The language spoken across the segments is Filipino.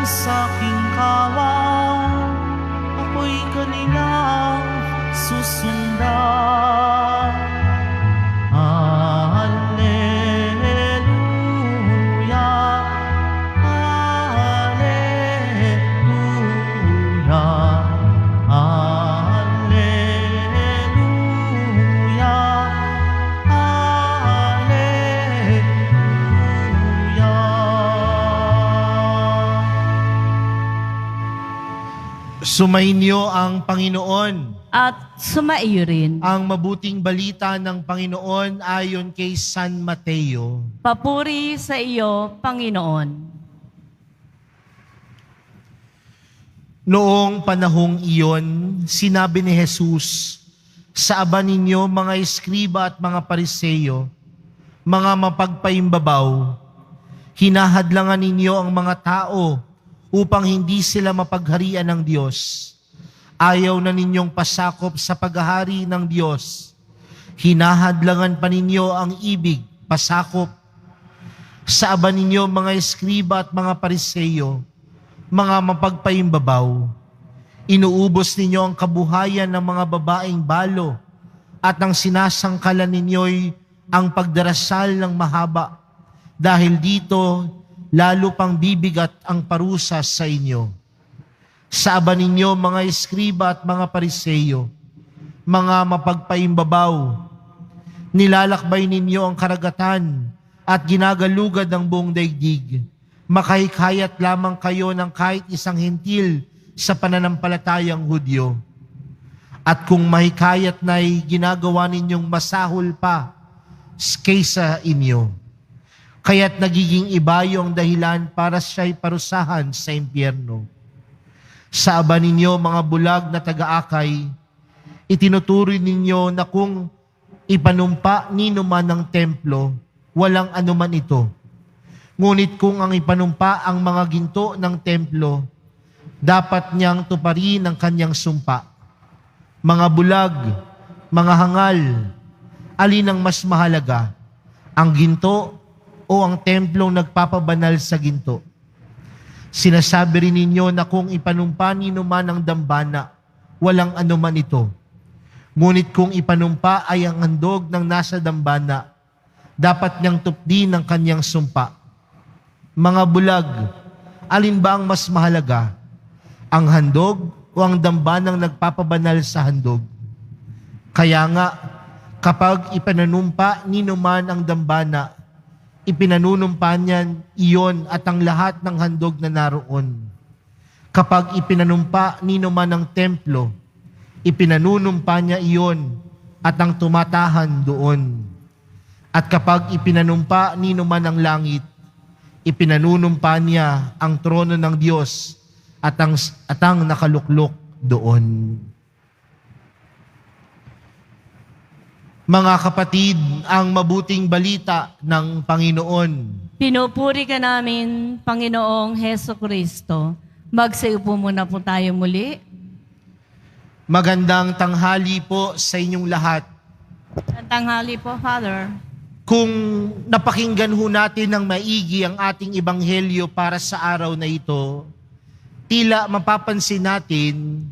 sa'king kawan, ako'y kanilang susundan. Alleluia, Alleluia, Alleluia, Alleluia. Sumainyo ang Panginoon. At sumaiyo rin. Ang mabuting balita ng Panginoon ayon kay San Mateo. Papuri sa iyo, Panginoon. Noong panahong iyon, sinabi ni Jesus, sa aba ninyo mga eskriba at mga pariseyo, mga mapagpaimbabaw, hinahadlangan ninyo ang mga tao upang hindi sila mapagharian ng Diyos. Ayaw na ninyong pasakop sa paghahari ng Diyos. Hinahadlangan pa ninyo ang ibig, pasakop. Sa aba ninyo mga eskriba at mga pariseyo, mga mapagpaimbabaw, inuubos ninyo ang kabuhayan ng mga babaeng balo at ang sinasangkalan ninyo'y ang pagdarasal ng mahaba. Dahil dito, lalo pang bibigat ang parusa sa inyo. Sa aba ninyo mga eskriba at mga pariseyo, mga mapagpaimbabaw, nilalakbay ninyo ang karagatan at ginagalugad ang buong daigdig. Makahikayat lamang kayo ng kahit isang hentil sa pananampalatayang Hudyo. At kung mahikayat na'y ginagawa ninyong masahol pa kaysa inyo, kaya't nagiging iba yung dahilan para siya'y parusahan sa impyerno. Sa aba ninyo mga bulag na taga-akay, itinuturing ninyo na kung ipanumpa nino man ng templo, walang anuman ito. Ngunit kung ang ipanumpa ang mga ginto ng templo, dapat niyang tuparin ang kanyang sumpa. Mga bulag, mga hangal, alin ang mas mahalaga, ang ginto o ang templong nagpapabanal sa ginto? Sinasabi rin ninyo na kung ipanumpa nino man ang dambana, walang anuman ito. Ngunit kung ipanumpa ay ang handog ng nasa dambana, dapat niyang tupdin ang kanyang sumpa. Mga bulag, alin ba ang mas mahalaga, ang handog o ang dambanang nagpapabanal sa handog? Kaya nga, kapag ipananumpa nino man ang dambana, ipinanunumpa niyan iyon at ang lahat ng handog na naroon. Kapag ipinanumpa nino man ang templo, ipinanunumpa niya iyon at ang tumatahan doon. At kapag ipinanumpa nino man ang langit, ipinanunumpa niya ang trono ng Diyos at ang nakaluklok doon. Mga kapatid, ang mabuting balita ng Panginoon. Pinupuri ka namin, Panginoong Heso Kristo. Magsiupo muna po tayo muli. Magandang tanghali po sa inyong lahat. Ang tanghali po, Father. Kung napakinggan ho natin ng maigi ang ating ebanghelyo para sa araw na ito, tila mapapansin natin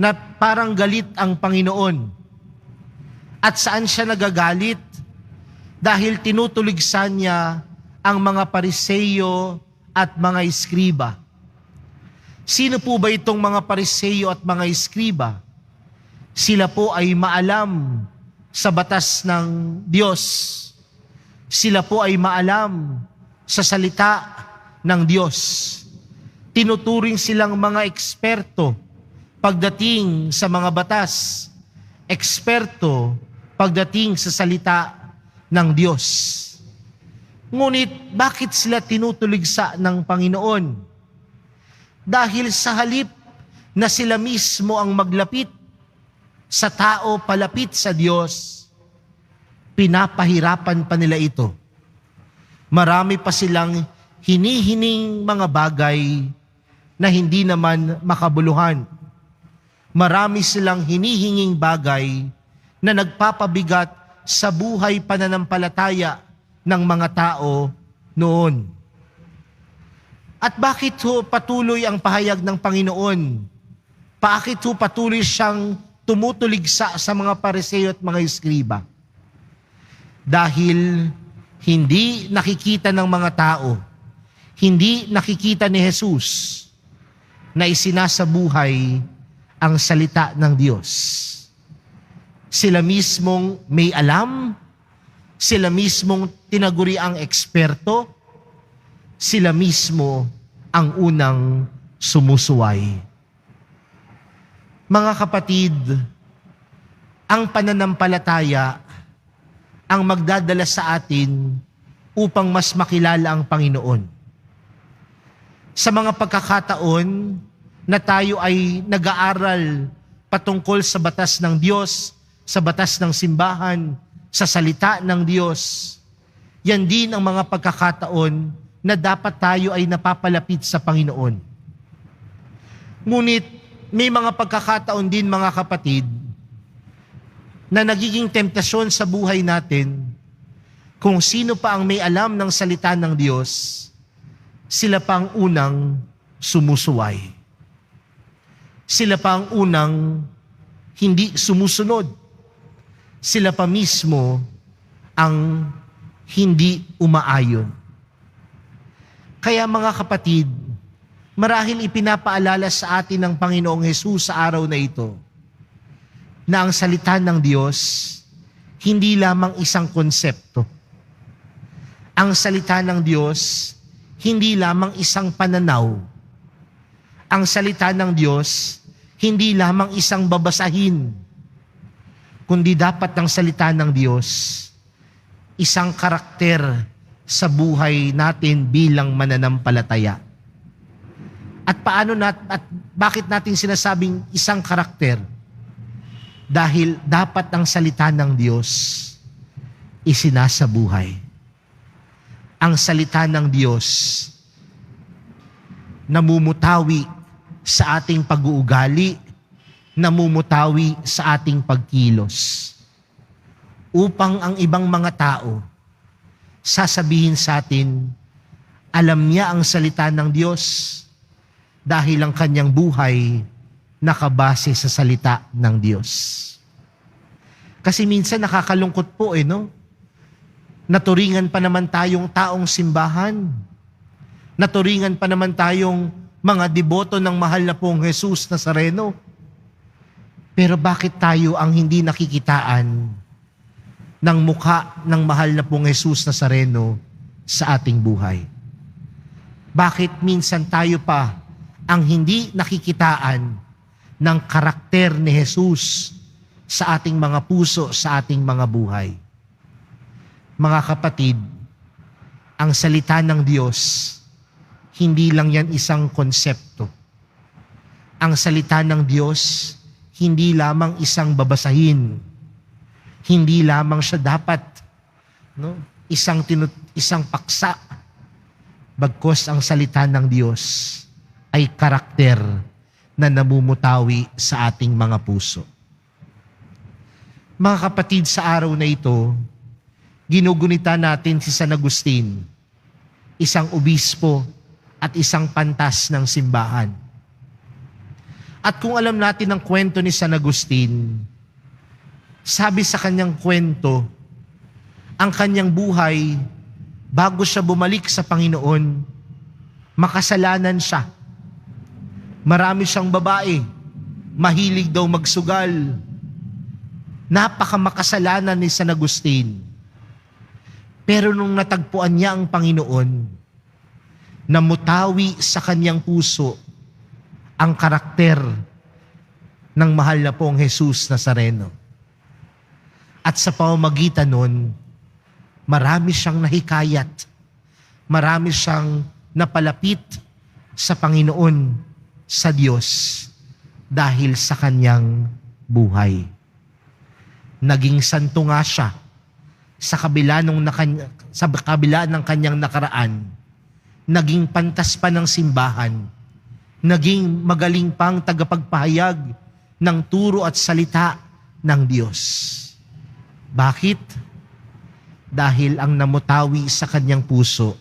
na parang galit ang Panginoon. At saan siya nagagalit? Dahil tinutuligsan niya ang mga pariseyo at mga eskriba. Sino po ba itong mga pariseyo at mga eskriba? Sila po ay maalam sa batas ng Diyos. Sila po ay maalam sa salita ng Diyos. Tinuturing silang mga eksperto pagdating sa mga batas. Eksperto pagdating sa salita ng Diyos. Ngunit bakit sila tinutuligsa ng Panginoon? Dahil sa halip na sila mismo ang maglapit sa tao, palapit sa Diyos, pinapahirapan pa nila ito. Marami pa silang hinihining mga bagay na hindi naman makabuluhan. Marami silang hinihinging bagay na nagpapabigat sa buhay pananampalataya ng mga tao noon. At bakit ho patuloy ang pahayag ng Panginoon? Bakit ho patuloy siyang tumutuligsa sa mga Pariseo at mga Eskriba? Dahil hindi nakikita ng mga tao, hindi nakikita ni Jesus na isinasabuhay ang salita ng Diyos. Sila mismong may alam, sila mismong tinaguri ang eksperto, sila mismo ang unang sumusuway. Mga kapatid, ang pananampalataya ang magdadala sa atin upang mas makilala ang Panginoon. Sa mga pagkakataon na tayo ay nag-aaral patungkol sa batas ng Diyos, sa batas ng simbahan, sa salita ng Diyos, yan din ang mga pagkakataon na dapat tayo ay napapalapit sa Panginoon. Ngunit may mga pagkakataon din, mga kapatid, na nagiging temptasyon sa buhay natin kung sino pa ang may alam ng salita ng Diyos, sila pa ang unang sumusuway. Sila pa ang unang hindi sumusunod. Sila pa mismo ang hindi umaayon. Kaya mga kapatid, marahil ipinapaalala sa atin ng Panginoong Hesus sa araw na ito na ang salita ng Diyos hindi lamang isang konsepto. Ang salita ng Diyos hindi lamang isang pananaw. Ang salita ng Diyos hindi lamang isang babasahin, kundi dapat ang salita ng Diyos isang karakter sa buhay natin bilang mananampalataya. At bakit natin sinasabing isang karakter? Dahil dapat ang salita ng Diyos isinasabuhay. Ang salita ng Diyos namumutawi sa ating pag-uugali, namumutawi sa ating pagkilos. Upang ang ibang mga tao sasabihin sa atin, alam niya ang salita ng Diyos dahil ang kanyang buhay nakabase sa salita ng Diyos. Kasi minsan nakakalungkot po no? Naturingan pa naman tayong taong simbahan. Naturingan pa naman tayong mga deboto ng mahal na pong Jesus Nazareno. Pero bakit tayo ang hindi nakikitaan ng mukha ng mahal na pong Jesus Nazareno sa ating buhay? Bakit minsan tayo pa ang hindi nakikitaan ng karakter ni Jesus sa ating mga puso, sa ating mga buhay? Mga kapatid, ang salita ng Diyos, hindi lang yan isang konsepto. Ang salita ng Diyos, hindi lamang isang babasahin. Hindi lamang siya dapat isang paksa. Bagkus ang salita ng Diyos ay karakter na namumutawi sa ating mga puso. Mga kapatid, sa araw na ito, ginugunita natin si San Agustin, isang obispo at isang pantas ng simbahan. At kung alam natin ang kwento ni San Agustin, sabi sa kanyang kwento, ang kanyang buhay, bago siya bumalik sa Panginoon, makasalanan siya. Marami siyang babae, mahilig daw magsugal. Napakamakasalanan ni San Agustin. Pero nung natagpuan niya ang Panginoon, namutawi sa kanyang puso ang karakter ng mahal na pong Jesus Nazareno. At sa pamamagitan nun, marami siyang nahikayat, marami siyang napalapit sa Panginoon, sa Diyos, dahil sa kanyang buhay. Naging santo nga siya sa kabila ng kanyang nakaraan. Naging pantas pa ng simbahan. Naging magaling pang tagapagpahayag ng turo at salita ng Diyos. Bakit? Dahil ang namutawi sa kanyang puso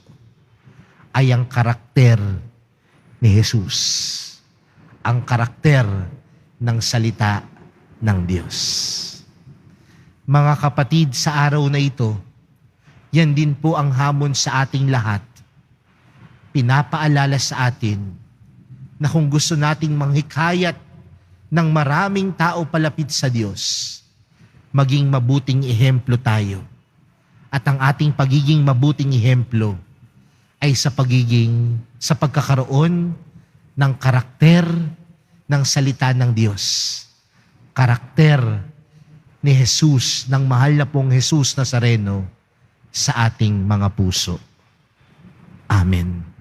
ay ang karakter ni Jesus. Ang karakter ng salita ng Diyos. Mga kapatid, sa araw na ito, yan din po ang hamon sa ating lahat. Pinapaalala sa atin na kung gusto nating manghikayat ng maraming tao palapit sa Diyos, maging mabuting ehemplo tayo. At ang ating pagiging mabuting ehemplo ay sa pagkakaroon ng karakter ng salita ng Diyos. Karakter ni Jesus, ng mahal na pong Jesus Nazareno sa ating mga puso. Amen.